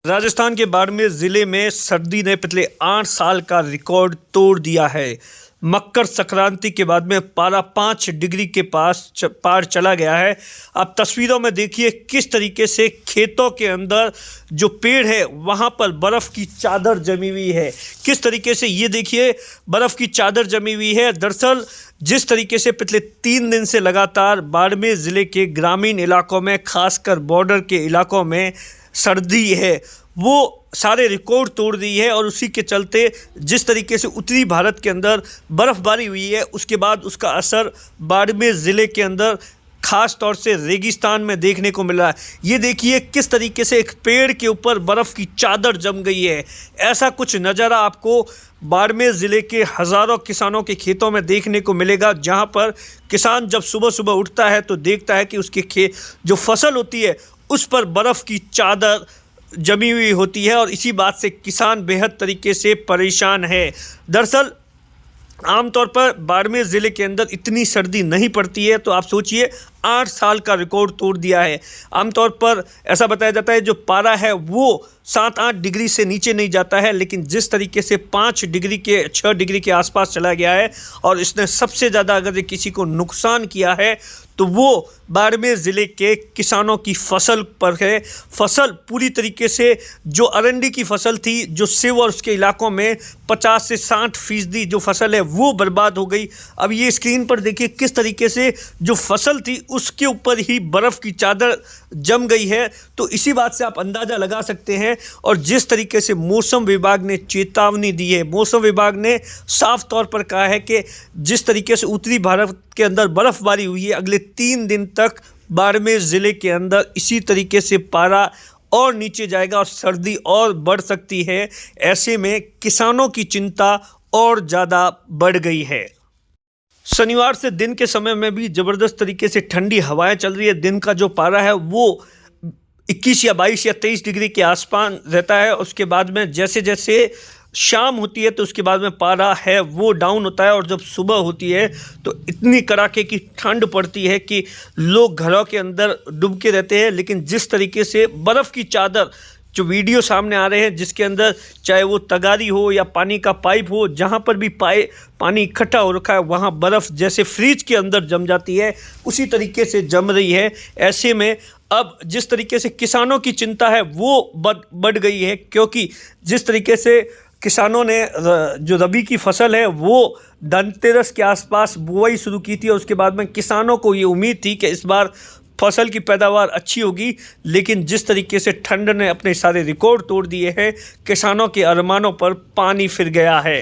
राजस्थान के बाड़मेर ज़िले में सर्दी ने पिछले 8 साल का रिकॉर्ड तोड़ दिया है। मकर संक्रांति के बाद में पारा 5 डिग्री के पार चला गया है। आप तस्वीरों में देखिए किस तरीके से खेतों के अंदर जो पेड़ है वहाँ पर बर्फ़ की चादर जमी हुई है। किस तरीके से ये देखिए बर्फ़ की चादर जमी हुई है। दरअसल जिस तरीके से पिछले 3 दिन से लगातार बाड़मेर ज़िले के ग्रामीण इलाकों में, खासकर बॉर्डर के इलाकों में सर्दी है, वो सारे रिकॉर्ड तोड़ दी है। और उसी के चलते जिस तरीके से उत्तरी भारत के अंदर बर्फ़बारी हुई है, उसके बाद उसका असर बाड़मेर ज़िले के अंदर ख़ास तौर से रेगिस्तान में देखने को मिला है। ये देखिए किस तरीके से एक पेड़ के ऊपर बर्फ़ की चादर जम गई है। ऐसा कुछ नज़ारा आपको बाड़मेर ज़िले के हज़ारों किसानों के खेतों में देखने को मिलेगा, जहां पर किसान जब सुबह सुबह उठता है तो देखता है कि उसके जो फसल होती है उस पर बर्फ़ की चादर जमी हुई होती है। और इसी बात से किसान बेहद तरीके से परेशान है। दरअसल आमतौर पर बाड़मेर ज़िले के अंदर इतनी सर्दी नहीं पड़ती है, तो आप सोचिए 8 साल का रिकॉर्ड तोड़ दिया है। आमतौर पर ऐसा बताया जाता है जो पारा है वो 7-8 डिग्री से नीचे नहीं जाता है, लेकिन जिस तरीके से 5 डिग्री के 6 डिग्री के आसपास चला गया है और इसने सबसे ज़्यादा अगर किसी को नुकसान किया है तो वो बाड़मेर ज़िले के किसानों की फसल पर है। फसल पूरी तरीके से जो अरंडी की फसल थी, जो सेव और उसके इलाकों में 50 से 60% जो फसल है वो बर्बाद हो गई। अब ये स्क्रीन पर देखिए किस तरीके से जो फसल थी उसके ऊपर ही बर्फ़ की चादर जम गई है। तो इसी बात से आप अंदाज़ा लगा सकते हैं। और जिस तरीके से मौसम विभाग ने चेतावनी दी है, मौसम विभाग ने साफ तौर पर कहा है कि जिस तरीके से उत्तरी भारत के अंदर बर्फ़बारी हुई है, अगले 3 दिन तक बाड़मेर ज़िले के अंदर इसी तरीके से पारा और नीचे जाएगा और सर्दी और बढ़ सकती है। ऐसे में किसानों की चिंता और ज़्यादा बढ़ गई है। शनिवार से दिन के समय में भी ज़बरदस्त तरीके से ठंडी हवाएं चल रही है। दिन का जो पारा है वो 21 या 22 या 23 डिग्री के आसपास रहता है। उसके बाद में जैसे जैसे शाम होती है तो उसके बाद में पारा है वो डाउन होता है। और जब सुबह होती है तो इतनी कड़ाके की ठंड पड़ती है कि लोग घरों के अंदर डूब के रहते हैं। लेकिन जिस तरीके से बर्फ़ की चादर जो वीडियो सामने आ रहे हैं, जिसके अंदर चाहे वो तगारी हो या पानी का पाइप हो, जहाँ पर भी पानी इकट्ठा हो रखा है वहाँ बर्फ़ जैसे फ्रीज के अंदर जम जाती है, उसी तरीके से जम रही है। ऐसे में अब जिस तरीके से किसानों की चिंता है वो बढ़ गई है, क्योंकि जिस तरीके से किसानों ने जो रबी की फसल है वो धनतेरस के आसपास बुआई शुरू की थी। और उसके बाद में किसानों को ये उम्मीद थी कि इस बार फसल की पैदावार अच्छी होगी। लेकिन जिस तरीके से ठंड ने अपने सारे रिकॉर्ड तोड़ दिए हैं, किसानों के अरमानों पर पानी फिर गया है।